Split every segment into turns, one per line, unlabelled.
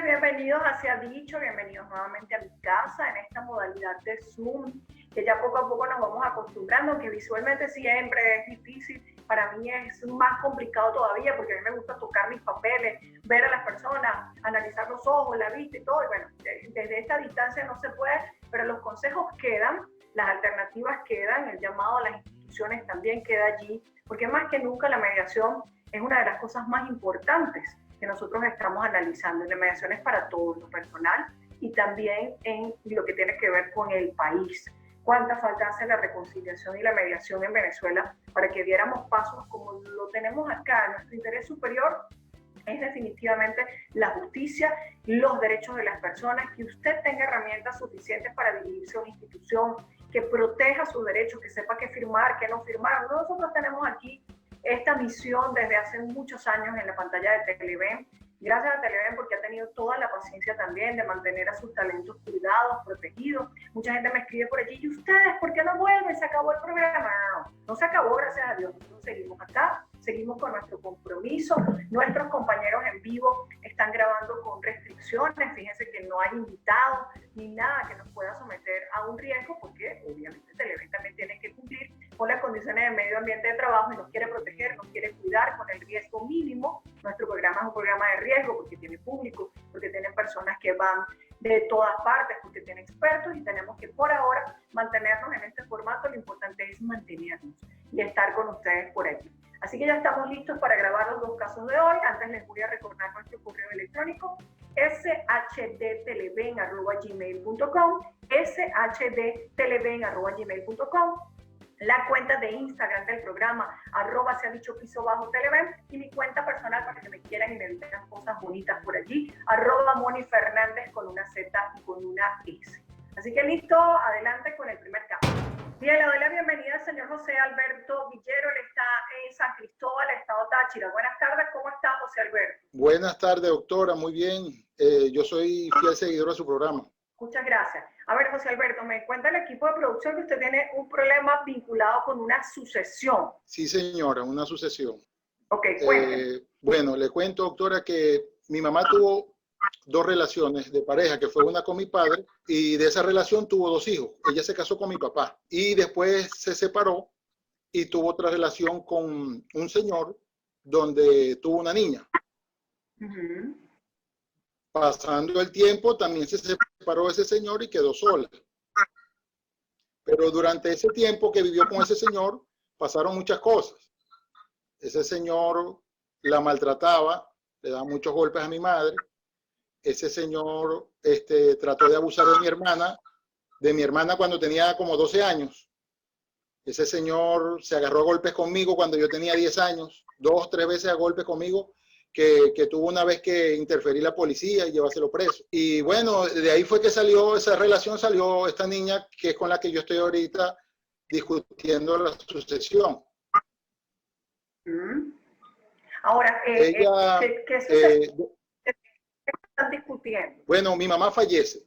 bienvenidos a Se ha Dicho, bienvenidos nuevamente a mi casa en esta modalidad de Zoom, que ya poco a poco nos vamos acostumbrando, que visualmente siempre es difícil, para mí es más complicado todavía porque a mí me gusta tocar mis papeles, ver a las personas, analizar los ojos, la vista y todo, y bueno, desde esta distancia no se puede, pero los consejos quedan, las alternativas quedan, el llamado a las instituciones también queda allí, porque más que nunca la mediación es una de las cosas más importantes que nosotros estamos analizando. La mediación es para todo lo personal y también en lo que tiene que ver con el país. ¿Cuánta falta hace la reconciliación y la mediación en Venezuela para que diéramos pasos como lo tenemos acá? Nuestro interés superior es definitivamente la justicia, los derechos de las personas, que usted tenga herramientas suficientes para dirigirse a una institución, que proteja sus derechos, que sepa qué firmar, qué no firmar. Nosotros tenemos aquí esta misión desde hace muchos años en la pantalla de Televen. Gracias a Televen porque ha tenido toda la paciencia también de mantener a sus talentos cuidados, protegidos. Mucha gente me escribe por allí, ¿y ustedes por qué no vuelven? ¿Se acabó el programa? No se acabó, gracias a Dios. Nosotros seguimos acá, seguimos con nuestro compromiso. Nuestros compañeros en vivo están grabando con restricciones. Fíjense que no hay invitados ni nada que nos pueda someter a un riesgo porque obviamente Televen también tiene que cumplir con las condiciones de medio ambiente de trabajo y nos quiere proteger, nos quiere cuidar con el riesgo mínimo. Nuestro programa es un programa de riesgo porque tiene público, porque tiene personas que van de todas partes, porque tiene expertos y tenemos que por ahora mantenernos en este formato. Lo importante es mantenernos y estar con ustedes por aquí. Así que ya estamos listos para grabar los dos casos de hoy. Antes les voy a recordar nuestro correo electrónico shdteleven@gmail.com, shdteleven@gmail.com, la cuenta de Instagram del programa @seadicho_televen y mi cuenta personal para que me quieran y me digan cosas bonitas por allí, @MoniFernández con una Z y con una S. Así que listo, adelante con el primer caso. Bien, le doy la bienvenida al señor José Alberto Villero. Él está en San Cristóbal, Estado Táchira. Buenas tardes, ¿cómo está José Alberto?
Buenas tardes, doctora, muy bien. Yo soy fiel seguidor de su programa.
Muchas gracias. A ver, José Alberto, me cuenta el equipo de producción que usted tiene un problema vinculado con una sucesión.
Sí, señora, una sucesión.
Ok, cuénteme.
Bueno, le cuento, doctora, que mi mamá tuvo dos relaciones de pareja, que fue una con mi padre, y de esa relación tuvo dos hijos. Ella se casó con mi papá y después se separó y tuvo otra relación con un señor donde tuvo una niña. Pasando el tiempo, también se separó ese señor y quedó sola. Pero durante ese tiempo que vivió con ese señor, pasaron muchas cosas. Ese señor la maltrataba, le daba muchos golpes a mi madre. Ese señor trató de abusar de mi hermana cuando tenía como 12 años. Ese señor se agarró a golpes conmigo cuando yo tenía 10 años, 2 o 3 veces a golpes conmigo, que tuvo una vez que interferir la policía y llevárselo preso. Y bueno, de ahí fue que salió esa relación, salió esta niña que es con la que yo estoy ahorita discutiendo la sucesión.
Ahora,
ella,
¿qué sucesión están discutiendo?
Bueno, mi mamá fallece.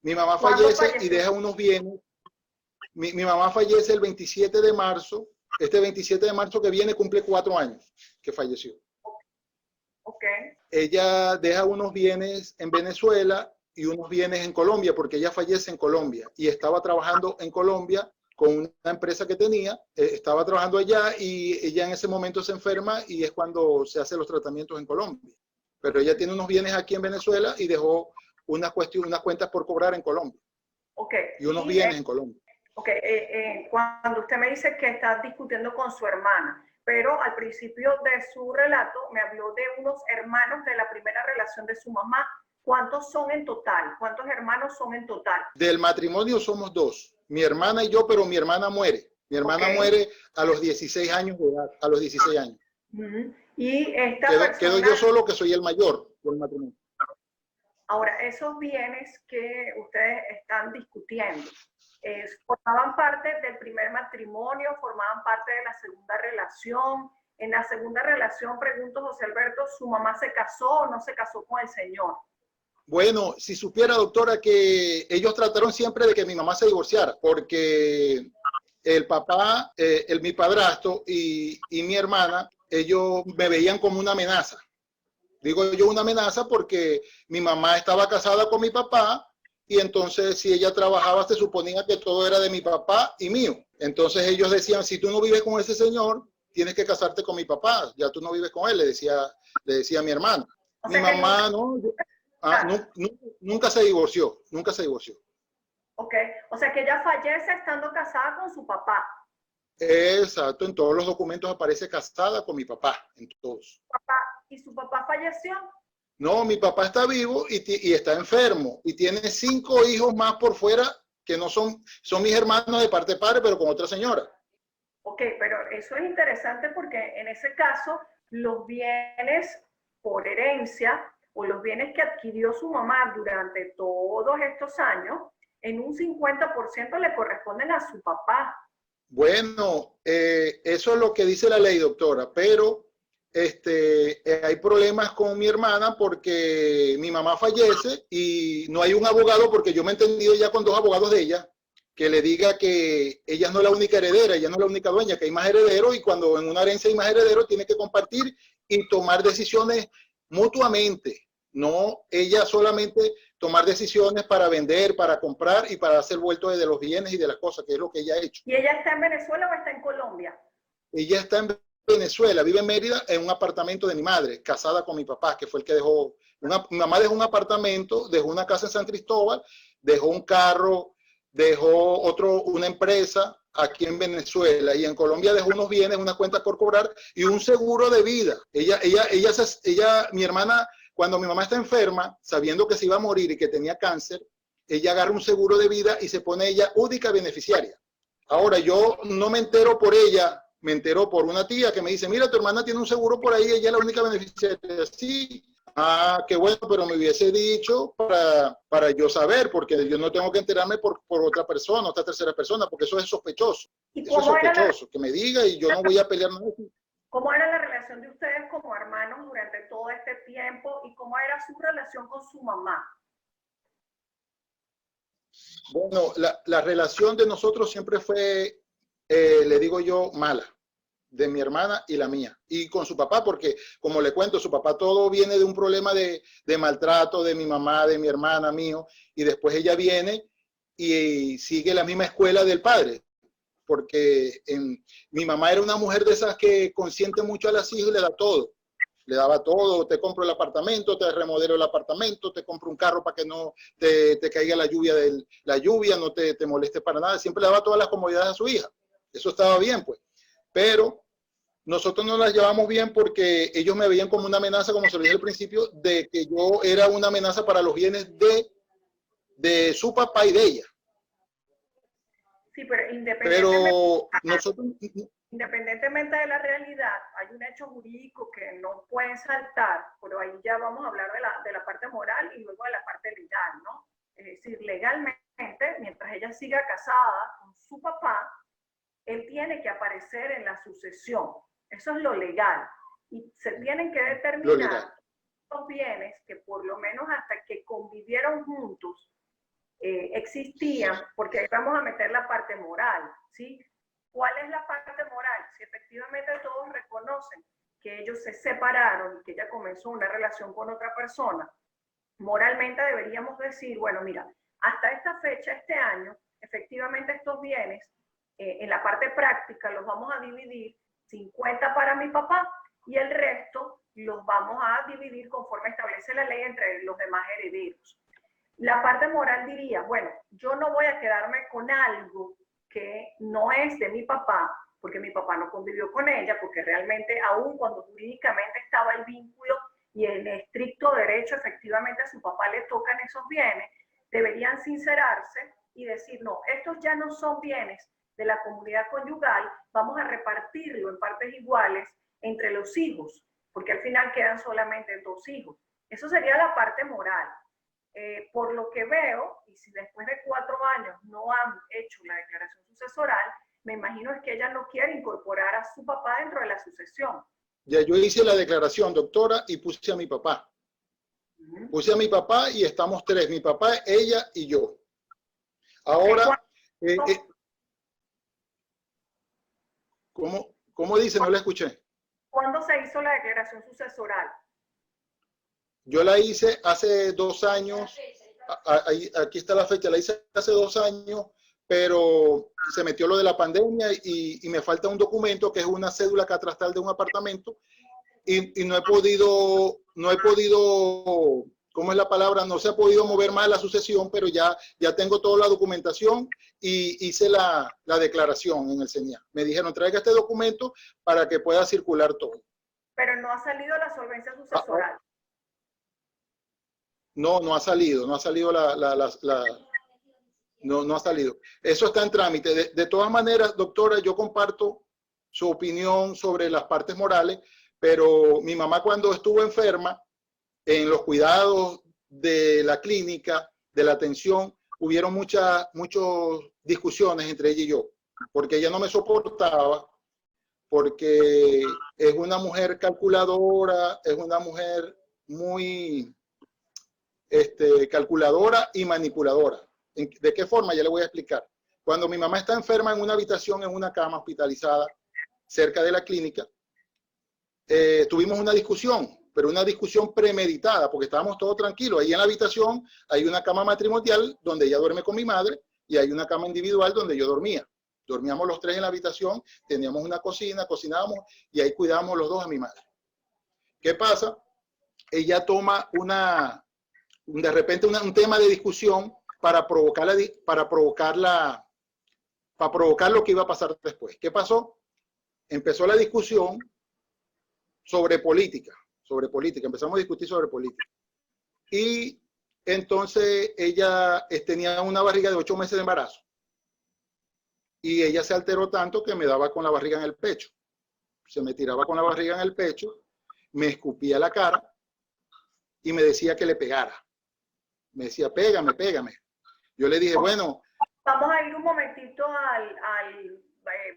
Mi mamá fallece y deja unos bienes. Mi mamá fallece el 27 de marzo. Este 27 de marzo que viene cumple 4 años que falleció.
Okay.
Ella deja unos bienes en Venezuela y unos bienes en Colombia, porque ella fallece en Colombia y estaba trabajando en Colombia con una empresa que tenía, estaba trabajando allá y ella en ese momento se enferma y es cuando se hacen los tratamientos en Colombia. Pero ella tiene unos bienes aquí en Venezuela y dejó unas cuentas por cobrar en Colombia.
Okay.
Y unos bienes en Colombia.
Ok, cuando usted me dice que está discutiendo con su hermana, pero al principio de su relato me habló de unos hermanos de la primera relación de su mamá. ¿Cuántos son en total? ¿Cuántos hermanos son en total?
Del matrimonio somos 2, mi hermana y yo, pero mi hermana muere. Mi hermana muere a los 16 años de edad, a los 16 años.
Y esta
quedo yo solo, que soy el mayor del matrimonio.
Ahora, esos bienes que ustedes están discutiendo, ¿formaban parte del primer matrimonio? ¿Formaban parte de la segunda relación? En la segunda relación, pregunto, José Alberto, ¿su mamá se casó o no se casó con el señor?
Bueno, si supiera, doctora, que ellos trataron siempre de que mi mamá se divorciara, porque el papá, mi padrastro y mi hermana, ellos me veían como una amenaza. Digo yo una amenaza porque mi mamá estaba casada con mi papá y entonces si ella trabajaba se suponía que todo era de mi papá y mío. Entonces ellos decían, si tú no vives con ese señor, tienes que casarte con mi papá, ya tú no vives con él, le decía a mi hermano.
O
Mi
sea que
mamá no, nunca se divorció, nunca se divorció.
ok, o sea que ella fallece estando casada con su papá.
Exacto, en todos los documentos aparece casada con mi papá, en todos.
Papá, ¿y su papá falleció?
No, mi papá está vivo y está enfermo y tiene 5 hijos más por fuera que no son mis hermanos de parte de padre, pero con otra señora.
Ok, pero eso es interesante porque en ese caso los bienes por herencia o los bienes que adquirió su mamá durante todos estos años, en un 50% le corresponden a su papá.
Bueno, eso es lo que dice la ley, doctora, pero hay problemas con mi hermana porque mi mamá fallece y no hay un abogado, porque yo me he entendido ya con 2 abogados de ella, que le diga que ella no es la única heredera, ella no es la única dueña, que hay más herederos y cuando en una herencia hay más herederos tiene que compartir y tomar decisiones mutuamente, no ella solamente tomar decisiones para vender, para comprar y para hacer vuelto de los bienes y de las cosas, que es lo que ella ha hecho.
¿Y ella está en Venezuela o está en Colombia?
Ella está en Venezuela, vive en Mérida, en un apartamento de mi madre, casada con mi papá, que fue el que dejó. Mi mamá dejó un apartamento, dejó una casa en San Cristóbal, dejó un carro, dejó una empresa aquí en Venezuela y en Colombia dejó unos bienes, una cuenta por cobrar y un seguro de vida. Mi hermana, cuando mi mamá está enferma, sabiendo que se iba a morir y que tenía cáncer, ella agarra un seguro de vida y se pone ella única beneficiaria. Ahora, yo no me entero por ella, me entero por una tía que me dice, mira, tu hermana tiene un seguro por ahí, ella es la única beneficiaria. Sí, qué bueno, pero me hubiese dicho para yo saber, porque yo no tengo que enterarme por otra persona, otra tercera persona, porque eso es sospechoso. Eso es sospechoso, que me diga y yo no voy a pelear nada.
¿Cómo era la relación de ustedes como hermanos durante todo este tiempo y cómo era su relación con su mamá?
Bueno, la relación de nosotros siempre fue, le digo yo, mala, de mi hermana y la mía. Y con su papá, porque como le cuento, su papá todo viene de un problema de maltrato de mi mamá, de mi hermana, mío, y después ella viene y sigue la misma escuela del padre. Porque mi mamá era una mujer de esas que consiente mucho a las hijas y le da todo. Le daba todo, te compro el apartamento, te remodelo el apartamento, te compro un carro para que no te caiga la lluvia, no te moleste para nada. Siempre le daba todas las comodidades a su hija. Eso estaba bien, pues. Pero nosotros no las llevamos bien porque ellos me veían como una amenaza, como se lo dije al principio, de que yo era una amenaza para los bienes de su papá y de ella.
Sí, pero independientemente de la realidad, hay un hecho jurídico que no pueden saltar, pero ahí ya vamos a hablar de la parte moral y luego de la parte legal, ¿no? Es decir, legalmente, mientras ella siga casada con su papá, él tiene que aparecer en la sucesión. Eso es lo legal. Y se tienen que determinar los bienes que por lo menos hasta que convivieron juntos existían, porque ahí vamos a meter la parte moral, ¿sí? ¿Cuál es la parte moral? Si efectivamente todos reconocen que ellos se separaron y que ella comenzó una relación con otra persona, moralmente deberíamos decir, bueno, mira, hasta esta fecha, este año, efectivamente estos bienes, en la parte práctica los vamos a dividir 50 para mi papá y el resto los vamos a dividir conforme establece la ley entre los demás herederos. La parte moral diría, bueno, yo no voy a quedarme con algo que no es de mi papá, porque mi papá no convivió con ella, porque realmente aún cuando jurídicamente estaba el vínculo y en estricto derecho efectivamente a su papá le tocan esos bienes, deberían sincerarse y decir, no, estos ya no son bienes de la comunidad conyugal, vamos a repartirlo en partes iguales entre los hijos, porque al final quedan solamente 2 hijos. Eso sería la parte moral. Por lo que veo, y si después de 4 años no han hecho la declaración sucesoral, me imagino es que ella no quiere incorporar a su papá dentro de la sucesión.
Ya yo hice la declaración, doctora, y puse a mi papá. Puse a mi papá y estamos 3, mi papá, ella y yo. Ahora, ¿cómo dice? No la escuché.
¿Cuándo se hizo la declaración sucesoral?
Yo la hice hace 2 años, aquí está la fecha, la hice hace 2 años, pero se metió lo de la pandemia y me falta un documento que es una cédula catastral de un apartamento y no he podido, ¿cómo es la palabra? No se ha podido mover más la sucesión, pero ya tengo toda la documentación y hice la declaración en el CENIA. Me dijeron, traiga este documento para que pueda circular todo.
Pero no ha salido la solvencia sucesoral.
No ha salido, no ha salido no ha salido. Eso está en trámite. De todas maneras, doctora, yo comparto su opinión sobre las partes morales, pero mi mamá cuando estuvo enferma, en los cuidados de la clínica, de la atención, hubieron muchas discusiones entre ella y yo, porque ella no me soportaba, porque es una mujer calculadora, es una mujer muy calculadora y manipuladora. ¿De qué forma? Ya le voy a explicar. Cuando mi mamá está enferma en una habitación, en una cama hospitalizada, cerca de la clínica, tuvimos una discusión, pero una discusión premeditada, porque estábamos todos tranquilos. Ahí en la habitación hay una cama matrimonial donde ella duerme con mi madre y hay una cama individual donde yo dormía. Dormíamos los 3 en la habitación, teníamos una cocina, cocinábamos y ahí cuidábamos los 2 a mi madre. ¿Qué pasa? Ella toma de repente un tema de discusión para provocar lo que iba a pasar después. ¿Qué pasó? Empezó la discusión sobre política. Empezamos a discutir sobre política. Y entonces ella tenía una barriga de 8 meses de embarazo. Y ella se alteró tanto que me daba con la barriga en el pecho. Se me tiraba con la barriga en el pecho, me escupía la cara y me decía que le pegara. Me decía, pégame, pégame. Yo le dije, bueno.
Vamos a ir un momentito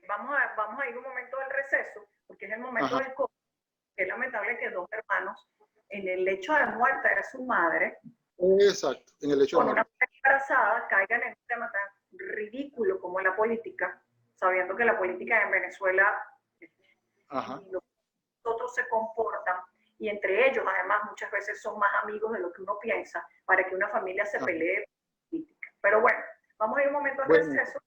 vamos a ir un momento del receso, porque es el momento del COVID. Es lamentable que 2 hermanos en el lecho de muerte de su madre,
exacto, en el lecho de muerte,
con una mujer embarazada, caigan en un tema tan ridículo como la política, sabiendo que la política en Venezuela y los otros se comportan, y entre ellos además muchas veces son más amigos de lo que uno piensa, para que una familia se pelee política. Pero bueno, vamos a ir un momento al receso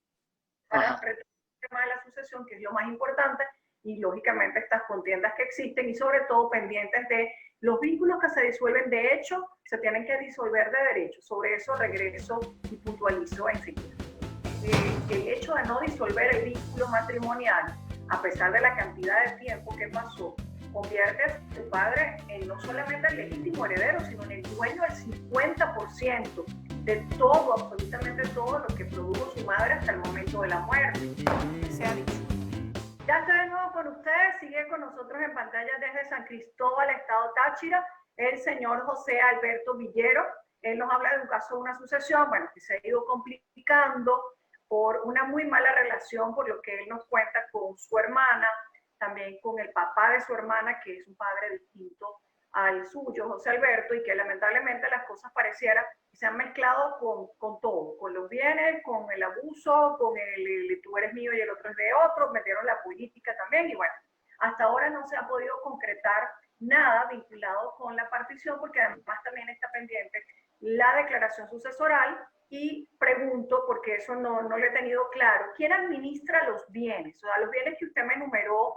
para retomar el tema de la sucesión, que es lo más importante, y lógicamente estas contiendas que existen y sobre todo pendientes de los vínculos que se disuelven de hecho, se tienen que disolver de derecho. Sobre eso regreso y puntualizo enseguida. El hecho de no disolver el vínculo matrimonial, a pesar de la cantidad de tiempo que pasó, convierte a tu padre en no solamente el legítimo heredero, sino en el dueño del 50% de todo, absolutamente todo lo que produjo su madre hasta el momento de la muerte. Se ha dicho. Ya estoy de nuevo con ustedes, sigue con nosotros en pantalla desde San Cristóbal, Estado Táchira, el señor José Alberto Villero. Él nos habla de un caso de una sucesión, bueno, que se ha ido complicando por una muy mala relación, por lo que él nos cuenta con su hermana, también con el papá de su hermana, que es un padre distinto al suyo, José Alberto, y que lamentablemente las cosas parecieran que se han mezclado con todo, con los bienes, con el abuso, con el tú eres mío y el otro es de otro, metieron la política también, y bueno, hasta ahora no se ha podido concretar nada vinculado con la partición, porque además también está pendiente la declaración sucesoral, y pregunto, porque eso no lo he tenido claro, ¿quién administra los bienes? O sea, los bienes que usted me enumeró,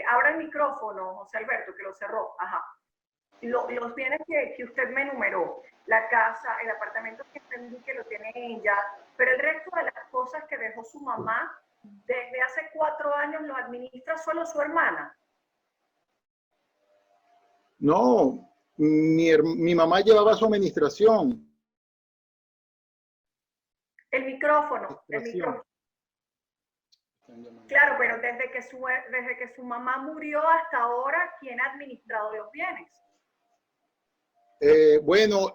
abra el micrófono, José Alberto, que lo cerró, ajá. Los bienes que usted me enumeró, la casa, el apartamento que entendí que lo tiene ella, pero el resto de las cosas que dejó su mamá, desde hace 4 años lo administra solo su hermana.
No, mi mamá llevaba su administración.
El micrófono. Claro, pero desde que su mamá murió hasta ahora, ¿quién ha administrado los bienes?
Bueno,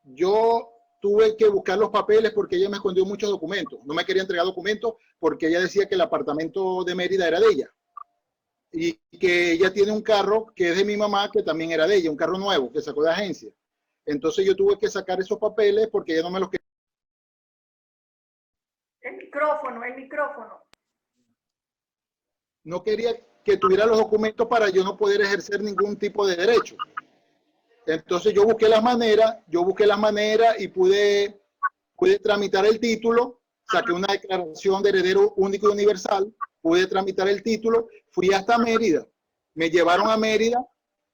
yo tuve que buscar los papeles porque ella me escondió muchos documentos. No me quería entregar documentos porque ella decía que el apartamento de Mérida era de ella. Y que ella tiene un carro que es de mi mamá, que también era de ella, un carro nuevo que sacó de agencia. Entonces yo tuve que sacar esos papeles porque ella no me los quería.
El micrófono.
No quería que tuviera los documentos para yo no poder ejercer ningún tipo de derecho. Entonces yo busqué las maneras y pude tramitar el título, saqué una declaración de heredero único y universal, pude tramitar el título, fui hasta Mérida, me llevaron a Mérida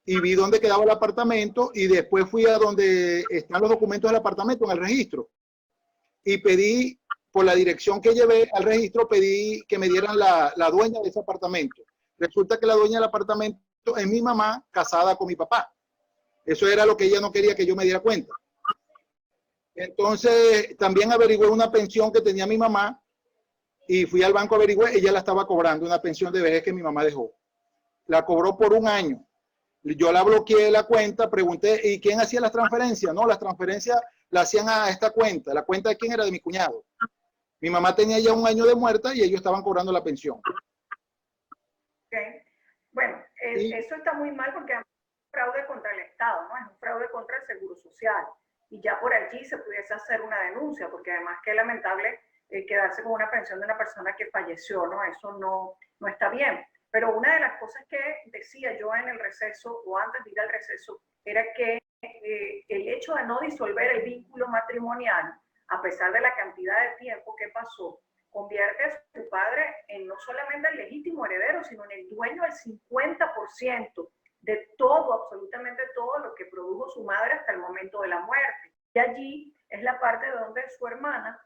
y vi dónde quedaba el apartamento y después fui a donde están los documentos del apartamento, en el registro, y pedí, por la dirección que llevé al registro, pedí que me dieran la dueña de ese apartamento. Resulta que la dueña del apartamento es mi mamá casada con mi papá. Eso era lo que ella no quería que yo me diera cuenta. Entonces, también averigüé una pensión que tenía mi mamá y fui al banco a averiguar, ella la estaba cobrando, una pensión de vejez que mi mamá dejó. La cobró por un año. Yo la bloqueé la cuenta, pregunté, ¿y quién hacía las transferencias? No, las transferencias las hacían a esta cuenta. ¿La cuenta de quién era? De mi cuñado. Mi mamá tenía ya un año de muerta y ellos estaban cobrando la pensión.
Okay. Bueno, eso está muy mal porque es un fraude contra el Estado, ¿no? Es un fraude contra el Seguro Social. Y ya por allí se pudiese hacer una denuncia, porque además que es lamentable quedarse con una pensión de una persona que falleció, ¿no? Eso no está bien. Pero una de las cosas que decía yo en el receso o antes de ir al receso era que el hecho de no disolver el vínculo matrimonial, a pesar de la cantidad de tiempo que pasó, convierte a su padre en no solamente el legítimo heredero, sino en el dueño del 50% de todo, absolutamente todo lo que produjo su madre hasta el momento de la muerte. Y allí es la parte donde su hermana,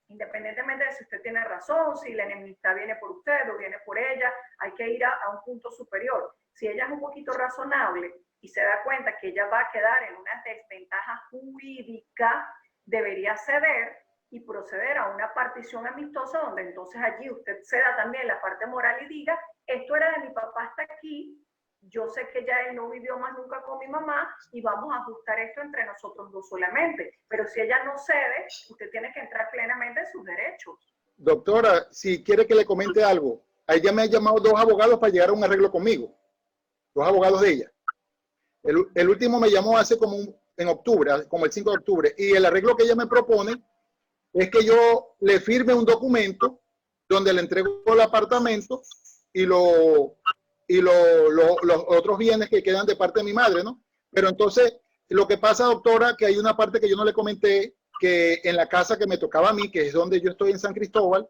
independientemente de si usted tiene razón, si la enemistad viene por usted o viene por ella, hay que ir a un punto superior. Si ella es un poquito razonable y se da cuenta que ella va a quedar en una desventaja jurídica, debería ceder y proceder a una partición amistosa donde entonces allí usted ceda también la parte moral y diga, esto era de mi papá hasta aquí, yo sé que ya él no vivió más nunca con mi mamá y vamos a ajustar esto entre nosotros dos solamente. Pero si ella no cede, usted tiene que entrar plenamente en sus derechos.
Doctora, si quiere que le comente algo, a ella me han llamado 2 abogados para llegar a un arreglo conmigo, 2 abogados de ella. El último me llamó hace en octubre, como el 5 de octubre, y el arreglo que ella me propone es que yo le firme un documento donde le entrego el apartamento y los otros bienes que quedan de parte de mi madre, ¿no? Pero entonces, lo que pasa, doctora, que hay una parte que yo no le comenté, que en la casa que me tocaba a mí, que es donde yo estoy en San Cristóbal,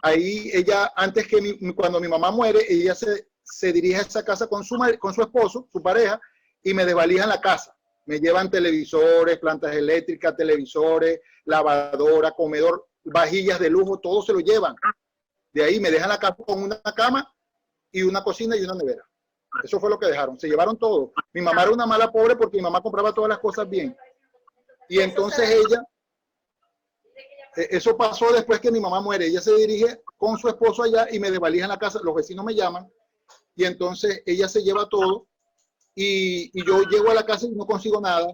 ahí ella, antes que cuando mi mamá muere, ella se dirige a esa casa con su esposo, su pareja, y me desvalijan la casa. Me llevan televisores, plantas eléctricas, televisores, lavadora, comedor, vajillas de lujo, todo se lo llevan. De ahí me dejan la casa con una cama y una cocina y una nevera. Eso fue lo que dejaron. Se llevaron todo. Mi mamá era una mala pobre porque mi mamá compraba todas las cosas bien. Y entonces ella, eso pasó después que mi mamá muere. Ella se dirige con su esposo allá y me desvalijan la casa. Los vecinos me llaman y entonces ella se lleva todo y yo llego a la casa y no consigo nada.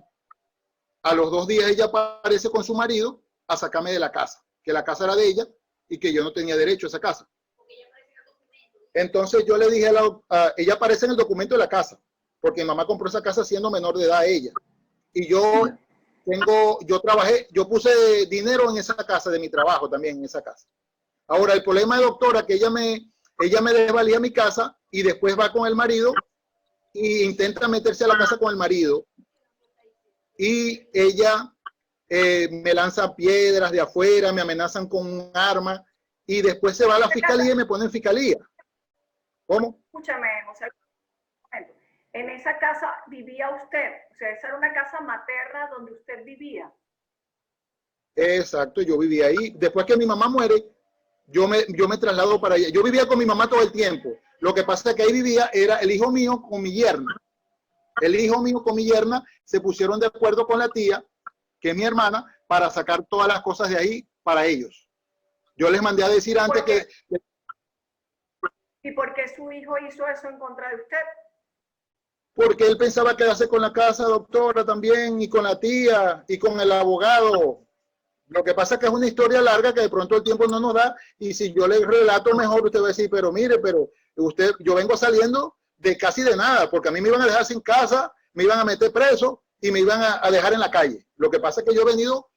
A los 2 días ella aparece con su marido a sacarme de la casa, que la casa era de ella y que yo no tenía derecho a esa casa. Entonces yo le dije ella aparece en el documento de la casa, porque mi mamá compró esa casa siendo menor de edad ella. Y yo trabajé, yo puse dinero en esa casa de mi trabajo también en esa casa. Ahora el problema es, doctora, que ella me desvalía mi casa y después va con el marido e intenta meterse a la casa con el marido. Y ella me lanza piedras de afuera, me amenazan con un arma y después se va a la fiscalía y me pone en fiscalía. ¿Cómo?
Escúchame, José. En esa casa vivía usted, o sea, esa era una casa materna donde usted vivía.
Exacto, yo vivía ahí. Después que mi mamá muere, yo me traslado para allá. Yo vivía con mi mamá todo el tiempo. Lo que pasa es que ahí vivía, era el hijo mío con mi yerna. El hijo mío con mi yerna se pusieron de acuerdo con la tía, que es mi hermana, para sacar todas las cosas de ahí para ellos. Yo les mandé a decir antes que...
¿Y por qué su hijo hizo eso en contra de usted?
Porque él pensaba quedarse con la casa, doctora, también, y con la tía, y con el abogado. Lo que pasa es que es una historia larga que de pronto el tiempo no nos da, y si yo le relato mejor, usted va a decir, pero mire, pero yo vengo saliendo de casi de nada, porque a mí me iban a dejar sin casa, me iban a meter preso, y me iban a dejar en la calle. Lo que pasa es que yo he venido,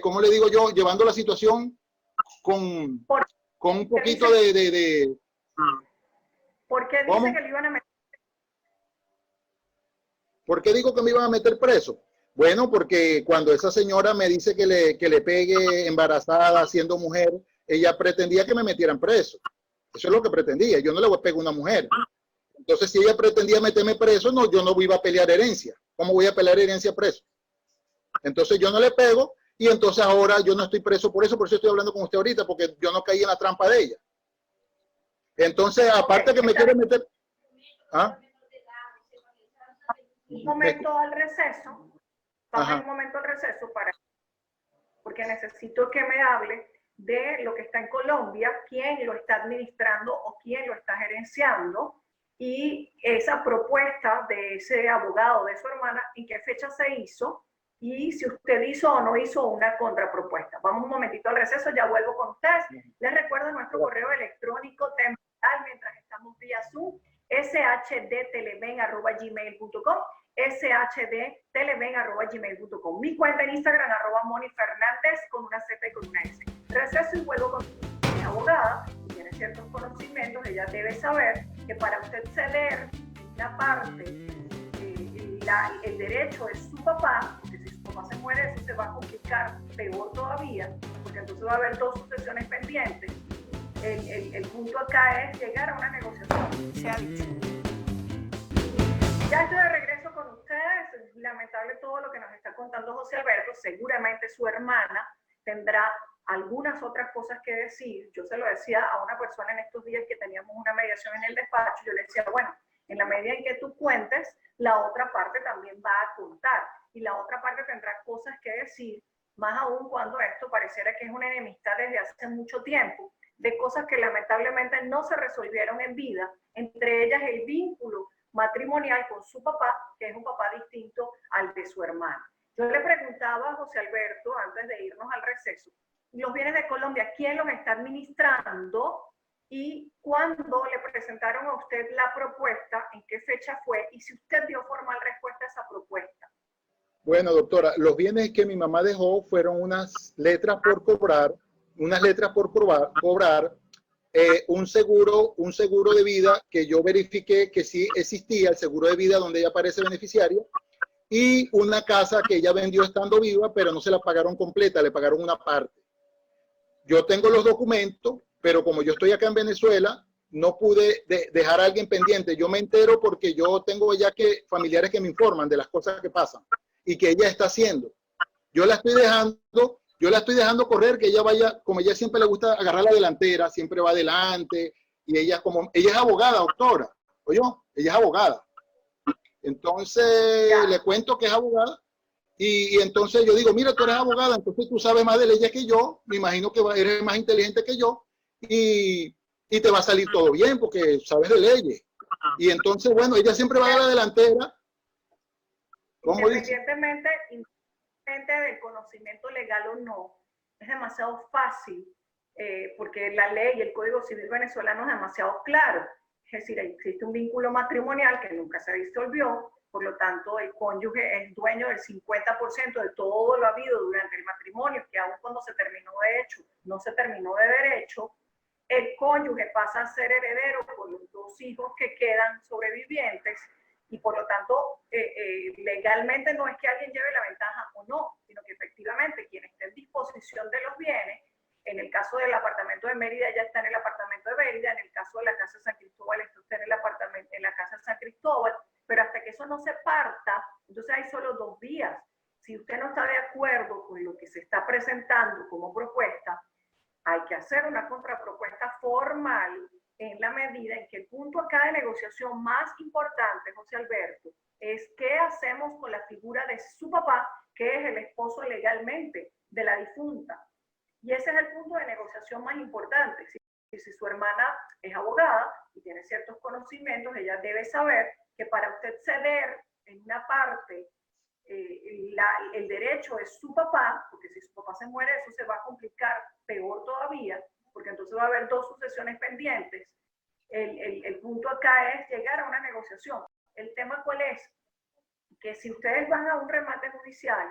como le digo yo, llevando la situación con un poquito de
¿Por qué dice que le iban a meter?
¿Por qué digo que me iban a meter preso? Bueno, porque cuando esa señora me dice que le pegue embarazada siendo mujer, ella pretendía que me metieran preso. Eso es lo que pretendía. Yo no le voy a pegar a una mujer. Entonces, si ella pretendía meterme preso, no, yo no iba a pelear herencia. ¿Cómo voy a pelear herencia preso? Entonces, yo no le pego y entonces ahora yo no estoy preso por eso estoy hablando con usted ahorita, porque yo no caí en la trampa de ella. Entonces, aparte que me quiere meter... ¿Ah?
Un momento al receso. Vamos un momento al receso porque necesito que me hable de lo que está en Colombia, quién lo está administrando o quién lo está gerenciando, y esa propuesta de ese abogado, de su hermana, en qué fecha se hizo y si usted hizo o no hizo una contrapropuesta. Vamos un momentito al receso, ya vuelvo con ustedes. Les recuerdo nuestro correo electrónico temporal mientras estamos vía Zoom, shdteleven@gmail.com, shdteleven@gmail.com. Mi cuenta en Instagram, @monifernández con una Z y con una S. Receso y vuelvo con mi abogada, que tiene ciertos conocimientos. Ella debe saber que para usted ceder una parte, el derecho es su papá, porque si su papá se muere, eso se va a complicar peor todavía, porque entonces va a haber dos sucesiones pendientes. El punto acá es llegar a una negociación, se ha dicho. Ya estoy de regreso con ustedes. Lamentable todo lo que nos está contando José Alberto. Seguramente su hermana tendrá algunas otras cosas que decir. Yo se lo decía a una persona en estos días que teníamos una mediación en el despacho. Yo le decía, bueno, en la medida en que tú cuentes, la otra parte también va a contar. Y la otra parte tendrá cosas que decir, más aún cuando esto pareciera que es una enemistad desde hace mucho tiempo, de cosas que lamentablemente no se resolvieron en vida, entre ellas el vínculo matrimonial con su papá, que es un papá distinto al de su hermana. Yo le preguntaba a José Alberto, antes de irnos al receso, los bienes de Colombia, ¿quién los está administrando? Y cuándo le presentaron a usted la propuesta, en qué fecha fue, y si usted dio formal respuesta a esa propuesta.
Bueno, doctora, los bienes que mi mamá dejó fueron unas letras por cobrar, un seguro de vida que yo verifiqué que sí existía, el seguro de vida donde ella aparece beneficiaria, y una casa que ella vendió estando viva, pero no se la pagaron completa, le pagaron una parte. Yo tengo los documentos, pero como yo estoy acá en Venezuela, no pude dejar a alguien pendiente. Yo me entero porque yo tengo ya que familiares que me informan de las cosas que pasan y que ella está haciendo. Yo la estoy dejando correr, que ella vaya, como ella siempre le gusta agarrar la delantera, siempre va adelante, y ella es abogada, doctora, oye, ella es abogada. Entonces le cuento que es abogada, y entonces yo digo, mira, tú eres abogada, entonces tú sabes más de leyes que yo, me imagino que eres más inteligente que yo, y te va a salir todo bien porque sabes de leyes. Y entonces, bueno, ella siempre va a la delantera.
Independientemente del conocimiento legal o no, es demasiado fácil, porque la ley y el Código Civil venezolano es demasiado claro. Es decir, existe un vínculo matrimonial que nunca se disolvió, por lo tanto el cónyuge es dueño del 50% de todo lo habido durante el matrimonio, que aun cuando se terminó de hecho, no se terminó de derecho. El cónyuge pasa a ser heredero por los dos hijos que quedan sobrevivientes, y por lo tanto legalmente no es que alguien lleve la ventaja o no, sino que efectivamente quien esté en disposición de los bienes, en el caso del apartamento de Mérida ya está en el apartamento de Mérida, en el caso de la casa de San Cristóbal está en el apartamento, en la casa de San Cristóbal, pero hasta que eso no se parta, entonces hay solo dos vías. Si usted no está de acuerdo con lo que se está presentando como propuesta, hay que hacer una contrapropuesta formal, en la medida en que el punto acá de negociación más importante, José Alberto, es qué hacemos con la figura de su papá, que es el esposo legalmente de la difunta. Y ese es el punto de negociación más importante. Si su hermana es abogada y tiene ciertos conocimientos, ella debe saber que para usted ceder en una parte el derecho es su papá, porque si su papá se muere, eso se va a complicar peor todavía, porque entonces va a haber dos sucesiones pendientes. El punto acá es llegar a una negociación. ¿El tema cuál es? Que si ustedes van a un remate judicial,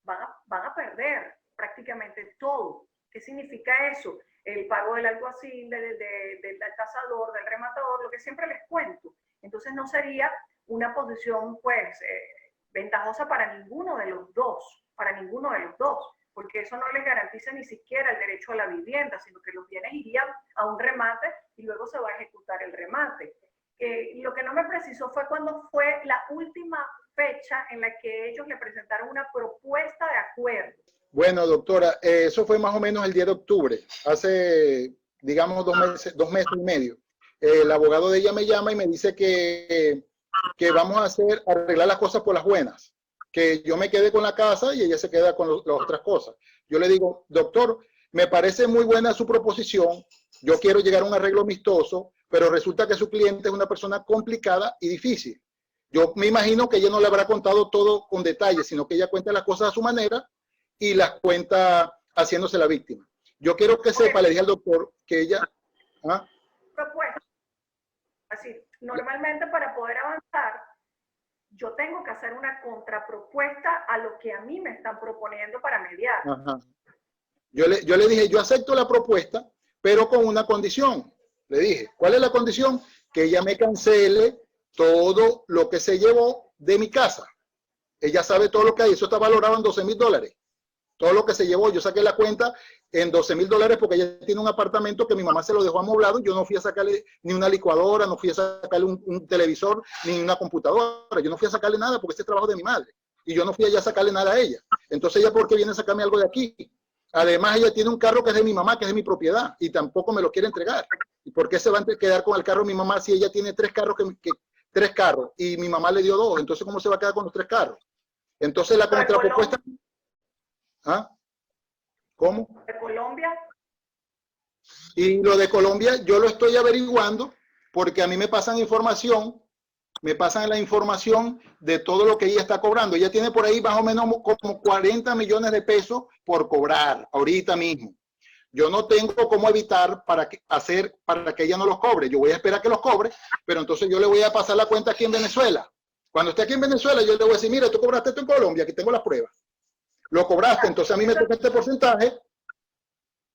van a perder prácticamente todo. ¿Qué significa eso? El pago del alguacil, del tasador, del rematador, lo que siempre les cuento. Entonces no sería una posición pues ventajosa para ninguno de los dos, porque eso no les garantiza ni siquiera el derecho a la vivienda, sino que los bienes irían a un remate y luego se va a ejecutar el remate. Lo que no me precisó fue cuándo fue la última fecha en la que ellos le presentaron una propuesta de acuerdo.
Bueno, doctora, eso fue más o menos el 10 de octubre, hace, digamos, 2 meses y medio. El abogado de ella me llama y me dice que vamos a arreglar las cosas por las buenas, que yo me quede con la casa y ella se queda con las otras cosas. Yo le digo, doctor, me parece muy buena su proposición, yo quiero llegar a un arreglo amistoso, pero resulta que su cliente es una persona complicada y difícil. Yo me imagino que ella no le habrá contado todo con detalle, sino que ella cuenta las cosas a su manera y las cuenta haciéndose la víctima. Yo quiero que sepa, le dije al doctor, que ella... ¿ah?
Propuesta. Así, normalmente para poder avanzar, yo tengo que hacer una contrapropuesta a lo que a mí me están proponiendo para mediar.
Ajá. Yo le dije, yo acepto la propuesta, pero con una condición. Le dije, ¿cuál es la condición? Que ella me cancele todo lo que se llevó de mi casa. Ella sabe todo lo que hay, eso está valorado en $12,000. Todo lo que se llevó, yo saqué la cuenta en $12,000 porque ella tiene un apartamento que mi mamá se lo dejó amoblado. Yo no fui a sacarle ni una licuadora, no fui a sacarle un televisor, ni una computadora. Yo no fui a sacarle nada porque este es trabajo de mi madre. Y yo no fui allá a sacarle nada a ella. Entonces ella, ¿por qué viene a sacarme algo de aquí? Además, ella tiene un carro que es de mi mamá, que es de mi propiedad, y tampoco me lo quiere entregar. ¿Y por qué se va a quedar con el carro de mi mamá si ella tiene 3 carros, tres carros, y mi mamá le dio 2? Entonces, ¿cómo se va a quedar con los 3 carros? Entonces, la contrapropuesta... ¿Ah? ¿Cómo?
¿De Colombia?
Y lo de Colombia yo lo estoy averiguando porque a mí me pasan la información de todo lo que ella está cobrando. Ella tiene por ahí más o menos como 40 millones de pesos por cobrar ahorita mismo. Yo no tengo cómo evitar para que ella no los cobre. Yo voy a esperar que los cobre, pero entonces yo le voy a pasar la cuenta aquí en Venezuela. Cuando esté aquí en Venezuela, yo le voy a decir, mira, tú cobraste esto en Colombia, aquí tengo las pruebas. Lo cobraste, entonces a mí me toca este porcentaje.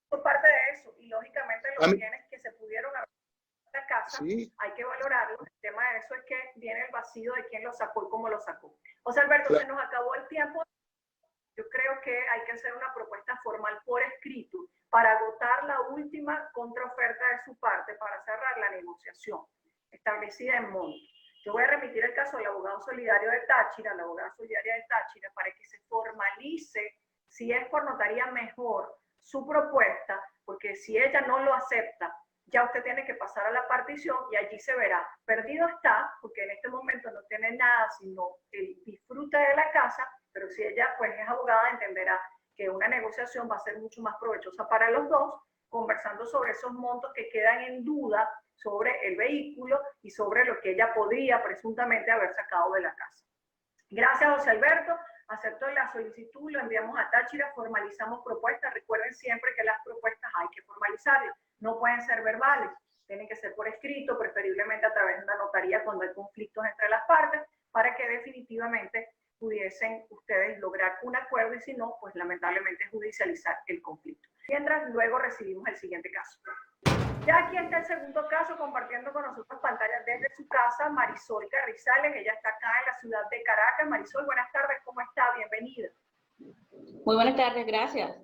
Por parte de eso, y lógicamente los bienes que se pudieron haber en la casa, sí, hay que valorarlo. El tema de eso es que viene el vacío de quién lo sacó y cómo lo sacó. José Alberto, claro, se nos acabó el tiempo. Yo creo que hay que hacer una propuesta formal por escrito para agotar la última contraoferta de su parte para cerrar la negociación establecida en monto. Yo voy a remitir el caso del abogado solidario de Táchira, la abogada solidaria de Táchira, para que se formalice, si es por notaría mejor, su propuesta, porque si ella no lo acepta, ya usted tiene que pasar a la partición y allí se verá. Perdido está, porque en este momento no tiene nada sino el disfrute de la casa, pero si ella pues es abogada entenderá que una negociación va a ser mucho más provechosa para los dos, conversando sobre esos montos que quedan en duda, sobre el vehículo y sobre lo que ella podría presuntamente haber sacado de la casa. Gracias, José Alberto. Acepto la solicitud, lo enviamos a Táchira, formalizamos propuestas. Recuerden siempre que las propuestas hay que formalizarlas. No pueden ser verbales, tienen que ser por escrito, preferiblemente a través de una notaría cuando hay conflictos entre las partes, para que definitivamente pudiesen ustedes lograr un acuerdo y si no, pues lamentablemente judicializar el conflicto. Mientras luego recibimos el siguiente caso. Ya aquí está el segundo caso, compartiendo con nosotros pantallas desde su casa, Marisol Carrizales. Ella está acá en la ciudad de Caracas. Marisol, buenas tardes, ¿cómo está? Bienvenida.
Muy buenas tardes, gracias.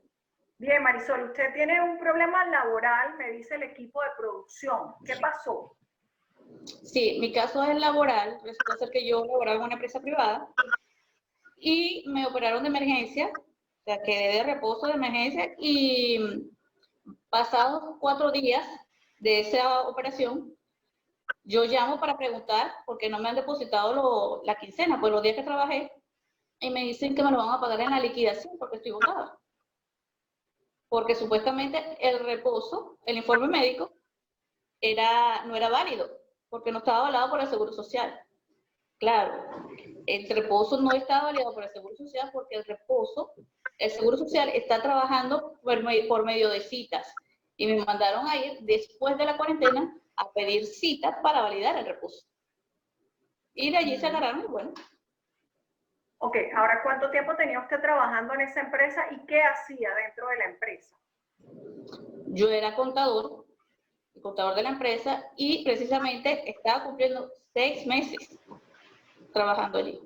Bien, Marisol, usted tiene un problema laboral, me dice el equipo de producción. ¿Qué pasó?
Sí, mi caso es laboral. Resulta ser que yo laboraba en una empresa privada y me operaron de emergencia, o sea, quedé de reposo de emergencia y pasados 4 días de esa operación, yo llamo para preguntar por qué no me han depositado la quincena, pues los días que trabajé, y me dicen que me lo van a pagar en la liquidación porque estoy botada. Porque supuestamente el reposo, el informe médico, no era válido, porque no estaba avalado por el Seguro Social. Claro, el reposo no está validado por el Seguro Social porque el Seguro Social está trabajando por medio de citas. Y me mandaron a ir después de la cuarentena a pedir citas para validar el reposo. Y de allí se agarraron y bueno.
Ok, ahora, ¿cuánto tiempo tenía usted trabajando en esa empresa y qué hacía dentro de la empresa?
Yo era contador de la empresa y precisamente estaba cumpliendo 6 meses trabajando allí.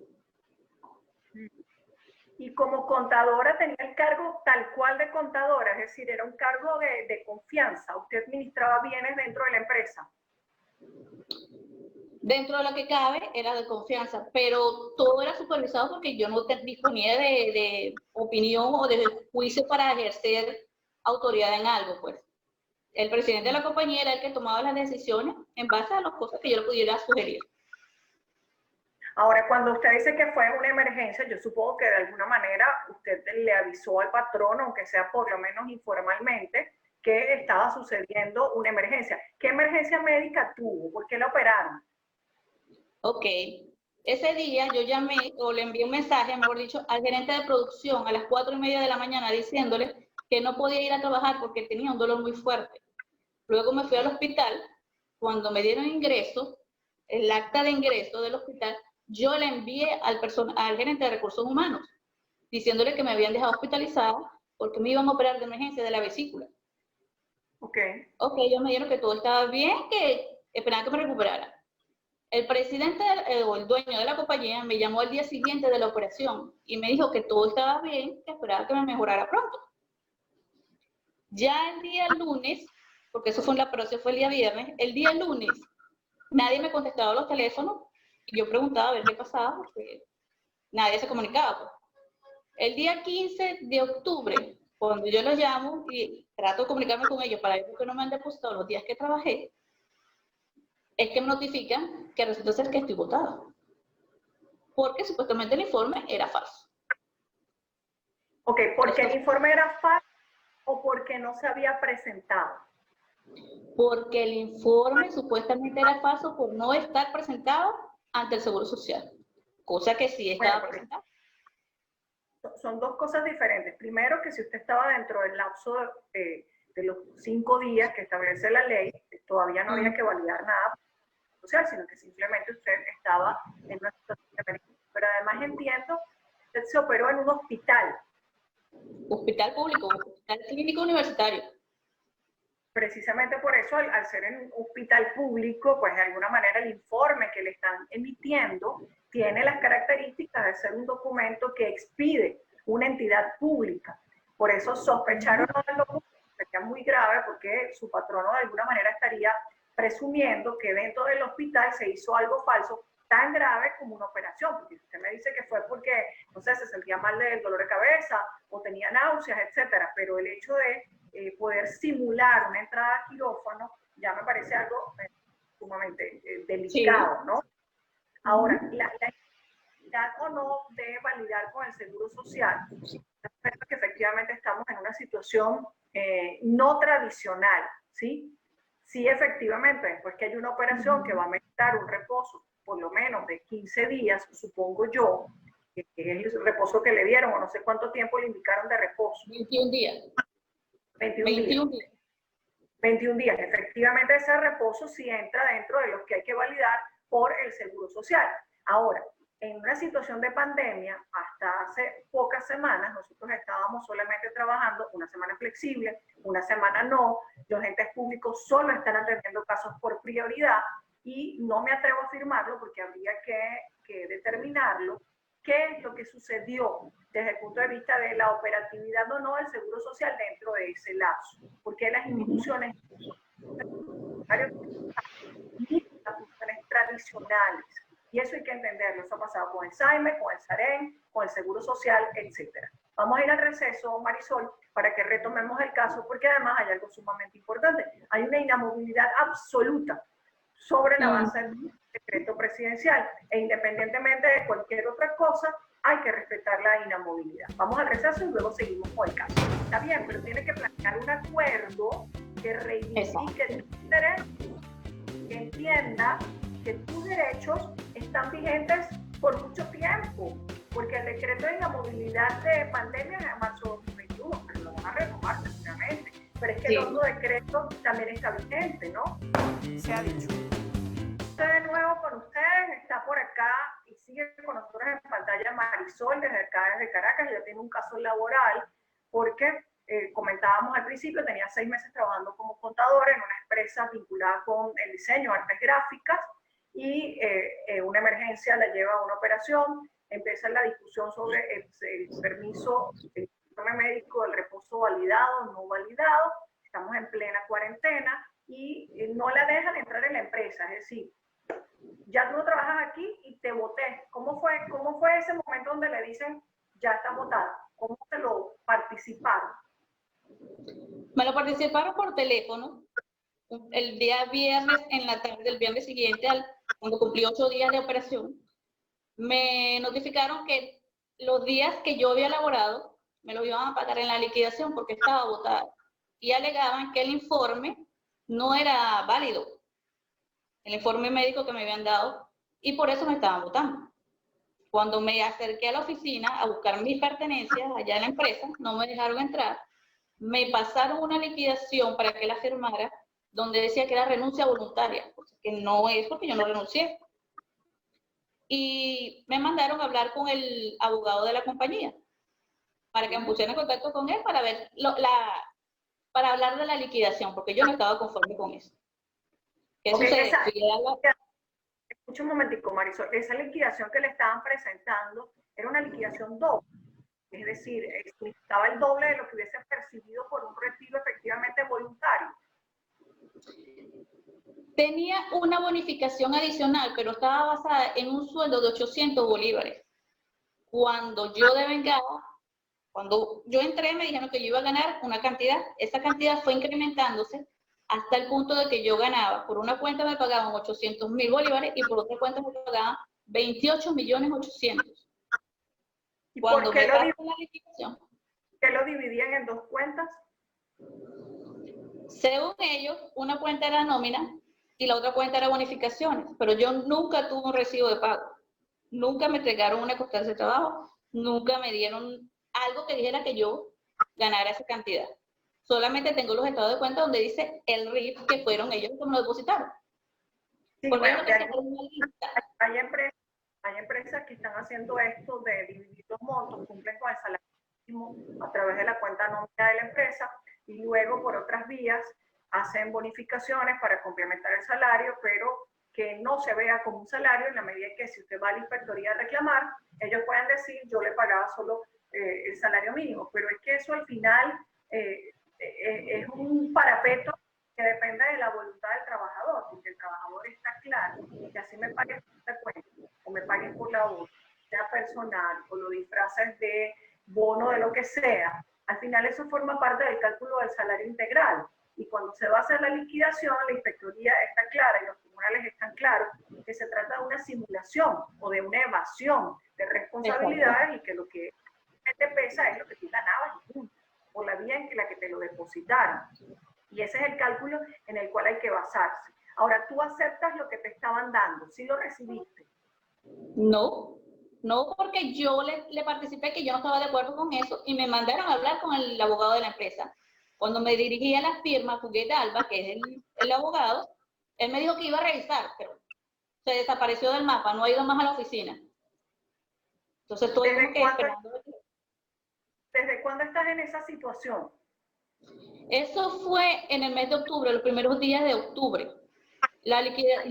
Y como contadora tenía el cargo tal cual de contadora, es decir, era un cargo de confianza. Usted administraba bienes dentro de la empresa.
Dentro de lo que cabe era de confianza, pero todo era supervisado porque yo no disponía de opinión o de juicio para ejercer autoridad en algo, pues. El presidente de la compañía era el que tomaba las decisiones en base a las cosas que yo le pudiera sugerir.
Ahora, cuando usted dice que fue una emergencia, yo supongo que de alguna manera usted le avisó al patrón, aunque sea por lo menos informalmente, que estaba sucediendo una emergencia. ¿Qué emergencia médica tuvo? ¿Por qué la operaron?
Ok. Ese día yo llamé o le envié un mensaje, mejor dicho, al gerente de producción a las 4:30 de la mañana diciéndole que no podía ir a trabajar porque tenía un dolor muy fuerte. Luego me fui al hospital. Cuando me dieron ingreso, el acta de ingreso del hospital, yo le envié al gerente de recursos humanos diciéndole que me habían dejado hospitalizada porque me iban a operar de emergencia de la vesícula.
Ok.
Ok, ellos me dijeron que todo estaba bien, que esperaban que me recuperara. El presidente o el dueño de la compañía me llamó al día siguiente de la operación y me dijo que todo estaba bien, que esperaba que me mejorara pronto. Ya el día lunes, porque eso fue la operación, fue el día viernes, el día lunes nadie me contestaba los teléfonos y yo preguntaba a ver qué pasaba porque nadie se comunicaba. Pues. El día 15 de octubre, cuando yo los llamo y trato de comunicarme con ellos para ver por qué no me han depositado los días que trabajé, es que me notifican que resulta ser que estoy botada. Porque supuestamente el informe era falso.
Ok, ¿porque el informe era falso o porque no se había presentado?
Porque el informe supuestamente era falso por no estar presentado ante el Seguro Social, cosa que sí estaba presentada.
Son dos cosas diferentes. Primero, que si usted estaba dentro del lapso de los 5 días que establece la ley, todavía no había que validar nada social, sino que simplemente usted estaba en una situación de emergencia. Pero además entiendo, usted se operó en un hospital.
Hospital público, hospital clínico universitario.
Precisamente por eso, al ser en un hospital público, pues de alguna manera el informe que le están emitiendo tiene las características de ser un documento que expide una entidad pública. Por eso sospecharon del documento, sería muy grave porque su patrono de alguna manera estaría presumiendo que dentro del hospital se hizo algo falso tan grave como una operación, porque usted me dice que fue porque, no sé, se sentía mal del dolor de cabeza o tenía náuseas, etcétera, pero el hecho de poder simular una entrada a quirófano ya me parece algo sumamente delicado, sí. ¿No? Ahora, la necesidad o no de validar con el Seguro Social, es que efectivamente estamos en una situación no tradicional, ¿sí? Sí, efectivamente, después que hay una operación que va a meditar un reposo por lo menos de 15 días, supongo yo, que es el reposo que le dieron, o no sé cuánto tiempo le indicaron de reposo.
21 días.
21 días. 21 días. Efectivamente, ese reposo sí entra dentro de los que hay que validar por el Seguro Social. Ahora, en una situación de pandemia, hasta hace pocas semanas, nosotros estábamos solamente trabajando una semana flexible, una semana no. Los entes públicos solo están atendiendo casos por prioridad y no me atrevo a afirmarlo porque habría que determinarlo. ¿Qué es lo que sucedió desde el punto de vista de la operatividad o no del Seguro Social dentro de ese lapso? Porque las instituciones, las funciones tradicionales, y eso hay que entenderlo, eso ha pasado con el SAIME, con el SAREN, con el Seguro Social, etc. Vamos a ir al receso, Marisol, para que retomemos el caso, porque además hay algo sumamente importante. Hay una inamovilidad absoluta sobre la base del decreto presidencial, e independientemente de cualquier otra cosa, hay que respetar la inamovilidad. Vamos al receso y luego seguimos con el caso. Está bien, pero tiene que plantear un acuerdo que reivindique tus derechos, que entienda que tus derechos están vigentes por mucho tiempo, porque el decreto de inamovilidad de pandemia es de marzo de 2021, pero lo van a renovar seguramente. Pero es que el otro decreto también está vigente, ¿no?
Se ha dicho.
De nuevo con ustedes, está por acá y sigue con nosotros en pantalla Marisol desde acá, desde Caracas. Ella tiene un caso laboral porque comentábamos al principio, tenía 6 meses trabajando como contadora en una empresa vinculada con el diseño, artes gráficas, y una emergencia la lleva a una operación, empieza la discusión sobre el permiso, el informe médico, el reposo validado o no validado, estamos en plena cuarentena y no la dejan entrar en la empresa, es decir, ya tú no trabajas aquí y te voté. ¿Cómo fue ese momento donde le dicen, ya está votada? ¿Cómo se lo participaron?
Me lo participaron por teléfono el día viernes en la tarde, el viernes siguiente, cuando cumplí 8 días de operación. Me notificaron que los días que yo había laborado me los iban a pagar en la liquidación porque estaba votada. Y alegaban que el informe no era válido, el informe médico que me habían dado, y por eso me estaban votando. Cuando me acerqué a la oficina a buscar mis pertenencias allá en la empresa, no me dejaron entrar, me pasaron una liquidación para que la firmara, donde decía que era renuncia voluntaria, que no es porque yo no renuncié. Y me mandaron a hablar con el abogado de la compañía, para que me pusiera en contacto con él para ver para hablar de la liquidación, porque yo no estaba conforme con eso. ¿Qué sucede?
Escucha un momentico, Marisol. Esa liquidación que le estaban presentando era una liquidación doble. Es decir, significaba el doble de lo que hubiese percibido por un retiro efectivamente voluntario.
Tenía una bonificación adicional, pero estaba basada en un sueldo de 800 bolívares. Cuando yo devengaba, cuando yo entré, me dijeron que yo iba a ganar una cantidad. Esa cantidad fue incrementándose hasta el punto de que yo ganaba. Por una cuenta me pagaban 800.000 bolívares y por otra cuenta me pagaban 28.800.000.
¿Y
cuando
por qué
me pasan la liquidación,
¿qué lo dividían en dos cuentas?
Según ellos, una cuenta era nómina y la otra cuenta era bonificaciones, pero yo nunca tuve un recibo de pago. Nunca me entregaron una constancia de trabajo, nunca me dieron algo que dijera que yo ganara esa cantidad. Solamente tengo los estados de cuenta donde dice el RIF, que fueron ellos que me lo depositaron.
Sí,
Porque
bueno,
hay
hay empresas que están haciendo esto de dividir los montos, cumplen con el salario mínimo a través de la cuenta nómina de la empresa y luego por otras vías hacen bonificaciones para complementar el salario, pero que no se vea como un salario en la medida en que si usted va a la inspectoría a reclamar, ellos pueden decir yo le pagaba solo el salario mínimo, pero es que eso al final es un parapeto que depende de la voluntad del trabajador, porque el trabajador está claro que así me paguen por esta cuenta o me paguen por la otra, sea personal o lo disfraces de bono de lo que sea, al final eso forma parte del cálculo del salario integral. Y cuando se va a hacer la liquidación, la inspectoría está clara y los tribunales están claros que se trata de una simulación o de una evasión de responsabilidades y que lo que te pesa es lo que tú ganabas por la vía en la que te lo depositaron. Y ese es el cálculo en el cual hay que basarse. Ahora, ¿tú aceptas lo que te estaban dando? ¿Sí lo recibiste?
No, no, porque yo le participé que yo no estaba de acuerdo con eso y me mandaron a hablar con el abogado de la empresa. Cuando me dirigí a la firma Juguete Alba, que es el abogado, él me dijo que iba a revisar, pero se desapareció del mapa, no ha ido más a la oficina. Entonces estoy como que esperando.
¿Desde cuándo estás en esa situación?
Eso fue en el mes de octubre, los primeros días de octubre. La liquidez.
¿Y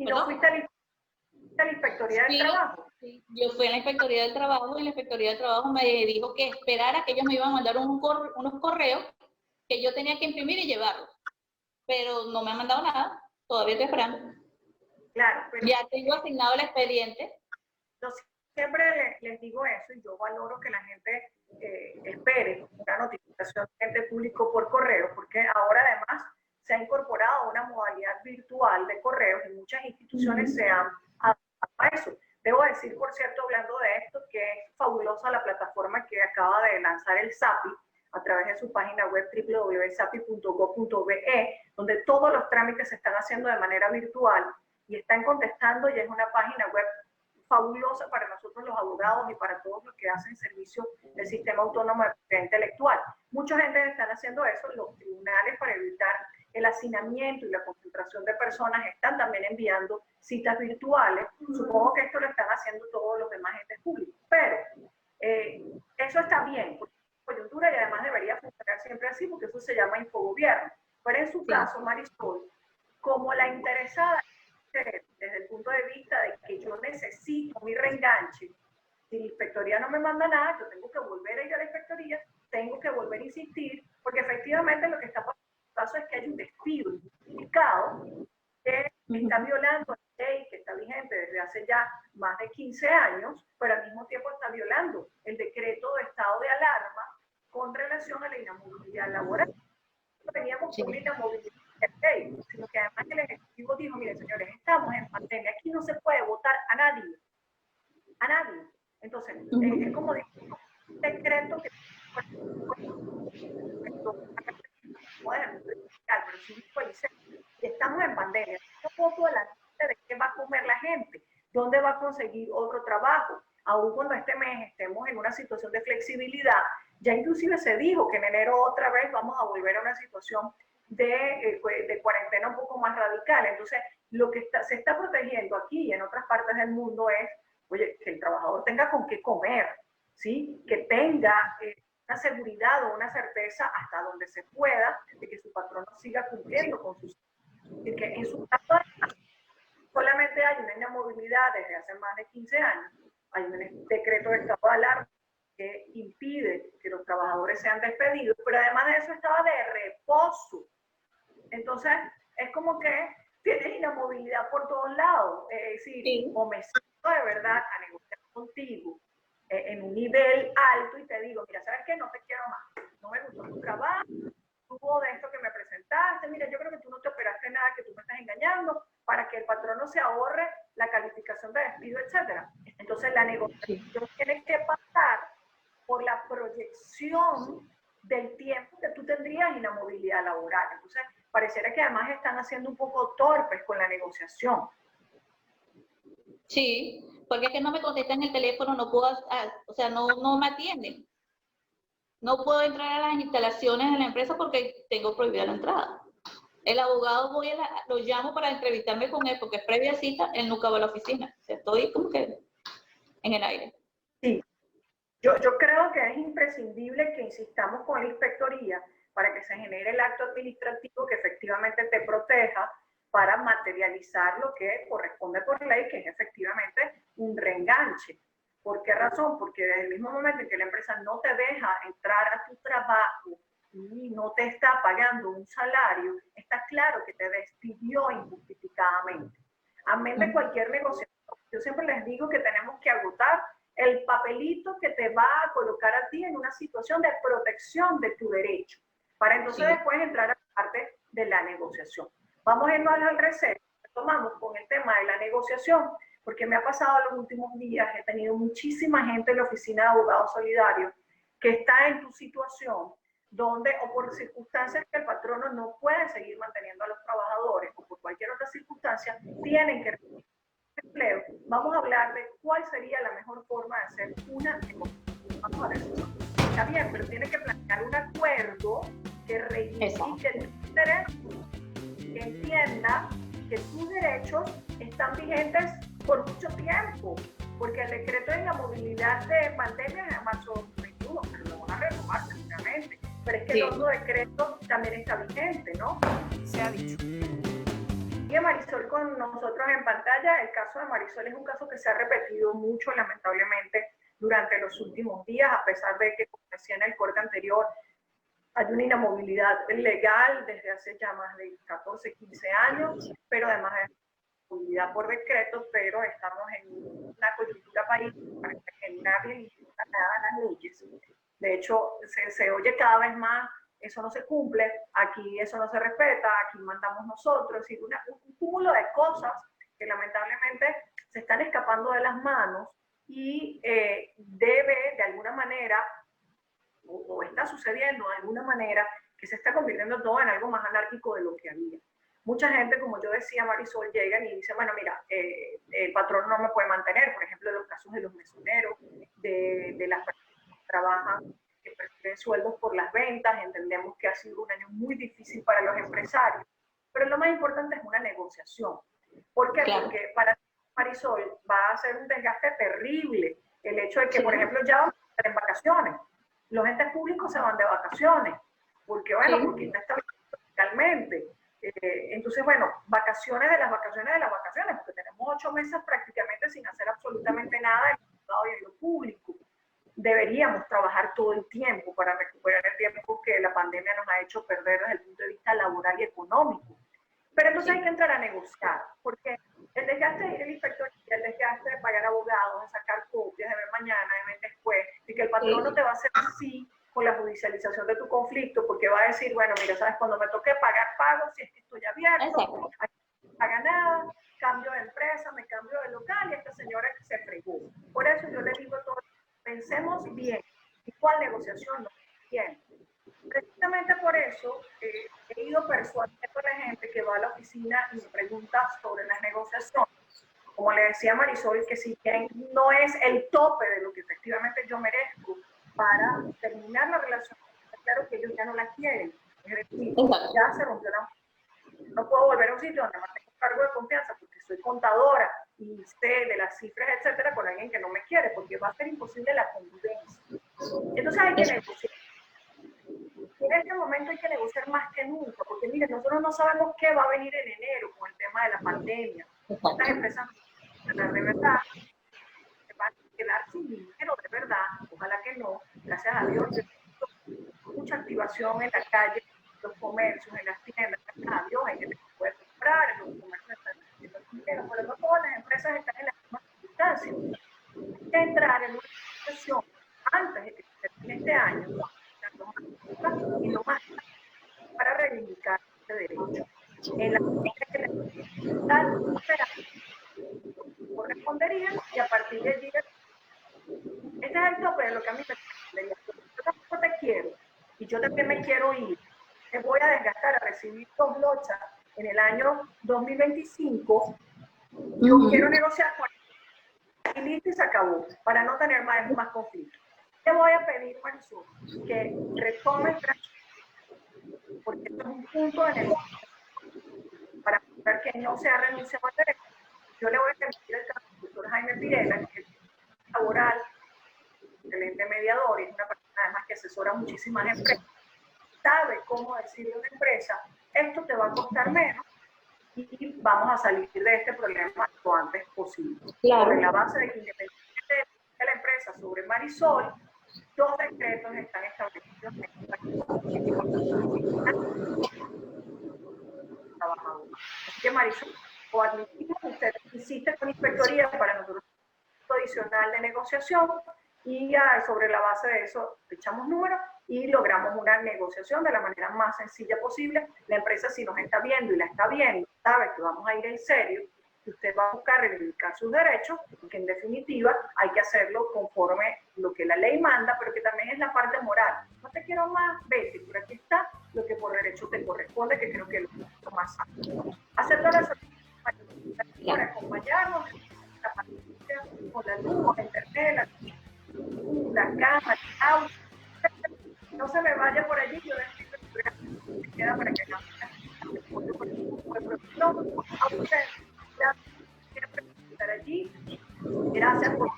no fuiste a la inspectoría del trabajo?
Sí, yo fui a la inspectoría del trabajo y la inspectoría del trabajo me dijo que esperara que ellos me iban a mandar unos correos que yo tenía que imprimir y llevarlos. Pero no me han mandado nada, todavía estoy esperando.
Claro, pero
ya tengo asignado el expediente.
Yo siempre les digo eso y yo valoro que la gente espere una notificación de ente público por correo, porque ahora además se ha incorporado una modalidad virtual de correos y muchas instituciones se han adaptado a eso. Debo decir, por cierto, hablando de esto, que es fabulosa la plataforma que acaba de lanzar el SAPI a través de su página web www.sapi.gov.be, donde todos los trámites se están haciendo de manera virtual y están contestando, y es una página web fabulosa para nosotros los abogados y para todos los que hacen servicio del sistema autónomo de propiedad intelectual. Mucha gente están haciendo eso, los tribunales, para evitar el hacinamiento y la concentración de personas, están también enviando citas virtuales. Supongo que esto lo están haciendo todos los demás entes públicos, pero eso está bien, porque es coyuntura y además debería funcionar siempre así, porque eso se llama infogobierno. Pero en su caso, Marisol, como la interesada, desde el punto de vista de que yo necesito mi reenganche, si la inspectoría no me manda nada, yo tengo que volver a ir a la inspectoría, tengo que volver a insistir, porque efectivamente lo que está pasando es que hay un despido injustificado que está violando la ley que está vigente desde hace ya más de 15 años, pero al mismo tiempo está violando el decreto de estado de alarma con relación a la inamovilidad laboral. Veníamos con una inamovilidad de ley, sino que además el Ejecutivo dijo, miren señores, estamos en pandemia, aquí no se puede votar a nadie, a nadie. Entonces, es como un decreto que pero sí visualicé, estamos en pandemia, un poco de la gente de qué va a comer la gente, dónde va a conseguir otro trabajo, aún cuando este mes estemos en una situación de flexibilidad, ya inclusive se dijo que en enero otra vez vamos a volver a una situación de cuarentena un poco más radical. Entonces, lo que se está protegiendo aquí y en otras partes del mundo es, oye, que el trabajador tenga con qué comer, ¿sí? Que tenga una seguridad o una certeza hasta donde se pueda de que su patrón siga cumpliendo con sus... Y que en su caso solamente hay una inamovilidad desde hace más de 15 años, hay un decreto de estado de alarma que impide que los trabajadores sean despedidos, pero además de eso estaba de reposo. Entonces, es como que tienes inamovilidad por todos lados. Es decir, o me siento de verdad a negociar contigo en un nivel alto y te digo, mira, ¿sabes qué? No te quiero más. No me gustó tu trabajo, tuvo de esto que me presentaste, mira, yo creo que tú no te operaste nada, que tú me estás engañando, para que el patrón no se ahorre la calificación de despido, etcétera. Entonces, la negociación tiene que pasar por la proyección del tiempo que tú tendrías inamovilidad laboral. Entonces, pareciera que además están haciendo un poco torpes con la negociación.
Sí, porque es que no me contestan el teléfono, no puedo, o sea, no me atienden. No puedo entrar a las instalaciones de la empresa porque tengo prohibida la entrada. El abogado lo llamo para entrevistarme con él porque es previa cita, él nunca va a la oficina. O sea, estoy como que en el aire.
Sí, yo creo que es imprescindible que insistamos con la inspectoría para que se genere el acto administrativo que efectivamente te proteja para materializar lo que corresponde por ley, que es efectivamente un reenganche. ¿Por qué razón? Porque desde el mismo momento en que la empresa no te deja entrar a tu trabajo y no te está pagando un salario, está claro que te despidió injustificadamente. Amén de cualquier negociación. Yo siempre les digo que tenemos que agotar el papelito que te va a colocar a ti en una situación de protección de tu derecho, para entonces después entrar a la parte de la negociación. Vamos a irnos al receso, tomamos con el tema de la negociación, porque me ha pasado los últimos días, he tenido muchísima gente en la oficina de abogados solidarios que está en tu situación, donde o por circunstancias que el patrono no puede seguir manteniendo a los trabajadores, o por cualquier otra circunstancia, tienen que empleo. Vamos a hablar de cuál sería la mejor forma de hacer una negociación. Vamos a ver si está bien, pero tiene que plantear un acuerdo que reivindique tus derechos, que entienda que tus derechos están vigentes por mucho tiempo, porque el decreto de la movilidad de pandemia es de marzo 2021, pero lo van a renovar seguramente. Pero es que el otro decreto también está vigente, ¿no?
Se ha dicho.
Sigue Marisol con nosotros en pantalla. El caso de Marisol es un caso que se ha repetido mucho, lamentablemente, durante los últimos días, a pesar de que, como decía en el corte anterior, hay una inamovilidad legal desde hace ya más de 14, 15 años, pero además de inamovilidad por decreto, pero estamos en una coyuntura país para que nadie limita nada a las leyes. De hecho, se oye cada vez más, eso no se cumple, aquí eso no se respeta, aquí mandamos nosotros, y un cúmulo de cosas que lamentablemente se están escapando de las manos y debe de alguna manera, o está sucediendo de alguna manera, que se está convirtiendo todo en algo más anárquico de lo que había. Mucha gente, como yo decía, Marisol, llegan y dicen, bueno, mira, el patrón no me puede mantener, por ejemplo, los casos de los mesoneros, de las personas que trabajan, que perciben sueldos por las ventas. Entendemos que ha sido un año muy difícil para los empresarios, pero lo más importante es una negociación. ¿Por qué? Claro. Porque para Marisol va a ser un desgaste terrible el hecho de que, por ejemplo, ya vamos a estar en vacaciones. Los entes públicos se van de vacaciones, porque bueno, porque está establecido fiscalmente. Entonces, bueno, vacaciones de las vacaciones de las vacaciones, porque tenemos 8 meses prácticamente sin hacer absolutamente nada en el privado y en lo público. Deberíamos trabajar todo el tiempo para recuperar el tiempo que la pandemia nos ha hecho perder desde el punto de vista laboral y económico. Pero entonces hay que entrar a negociar, porque el desgaste de ir al inspector, el desgaste de pagar abogados, de sacar copias, de ver mañana, de ver después, y que el patrón no te va a hacer así con la judicialización de tu conflicto, porque va a decir, bueno, mira, sabes, cuando me toque pagar, pago, si es que estoy abierto, no paga nada, cambio de empresa, me cambio de local, y esta señora se fregó. Por eso yo le digo a todos, pensemos bien, ¿y cuál negociación nos tiene? Precisamente por eso he ido persuadiendo a la gente que va a la oficina y me pregunta sobre las negociaciones. Como le decía Marisol, que si bien no es el tope de lo que efectivamente yo merezco para terminar la relación, claro que ellos ya no la quieren. Es decir, ya se rompió la... No puedo volver a un sitio donde mantengo un cargo de confianza porque soy contadora y sé de las cifras, etcétera, con alguien que no me quiere, porque va a ser imposible la convivencia. Entonces hay que negociar. En este momento hay que negociar más que nunca, porque miren, nosotros no sabemos qué va a venir en enero con el tema de la pandemia. Las empresas de verdad se van a quedar sin dinero, de verdad, ojalá que no, gracias a Dios, mucha activación en la calle, en los comercios, en las tiendas, gracias a Dios, hay gente que puede comprar, en los comercios están haciendo dinero, pero no todas las empresas están en las mismas circunstancias. Hay que entrar en una situación antes de que termine este año, y lo más para reivindicar este derecho. En la que correspondería y a partir de allí, este es el tope de lo que a mí me correspondería. Yo tampoco te quiero y yo también me quiero ir. Te voy a desgastar a recibir 2 lochas en el año 2025. Yo quiero negociar con y listo y se acabó, para no tener más conflictos. Te voy a pedir, Marisol, que retomes porque esto es un punto de negociación para ver que no se ha renunciado al derecho. Yo le voy a permitir al doctor Jaime Pirela, que es laboral, excelente mediador, y es una persona además que asesora muchísimas empresas, sabe cómo decirle a una empresa, esto te va a costar menos y vamos a salir de este problema lo antes posible. Claro. Sobre la base de que independientemente de la empresa sobre Marisol, 2 decretos están establecidos en trabajador. Así que Marisol, o admitimos que usted insiste con inspectoría para nosotros un adicional de negociación y ya sobre la base de eso echamos números y logramos una negociación de la manera más sencilla posible. La empresa, si nos está viendo y la está viendo, sabe que vamos a ir en serio, que usted va a buscar reivindicar sus derechos y que en definitiva hay que hacerlo conforme lo que la ley manda, pero que también es la parte moral. No te quiero más, vete, por aquí está lo que por derecho te corresponde, que creo que es lo más sano. Acepto la solicitud para acompañarnos, la paciencia, con la luz, la internet, la cama, el auto. No se me vaya por allí, yo les pido que queda para que no, a usted, siempre estar allí. Gracias por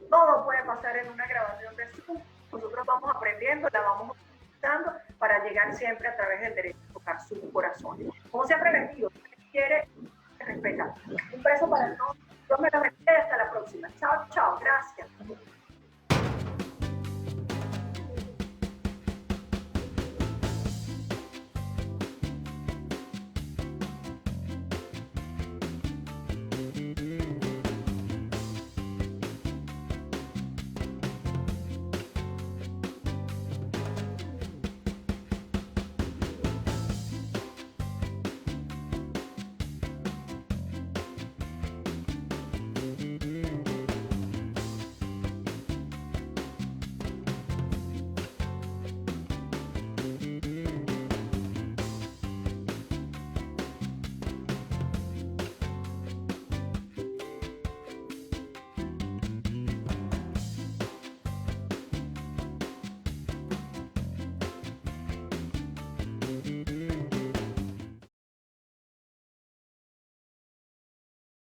todo puede pasar en una grabación de Zoom. Nosotros vamos aprendiendo, la vamos utilizando para llegar siempre a través del derecho a tocar su corazón. Como siempre les digo, si quiere, respeta. Un beso para todos. Dios me lo bendiga y hasta la próxima. Chao, chao. Gracias.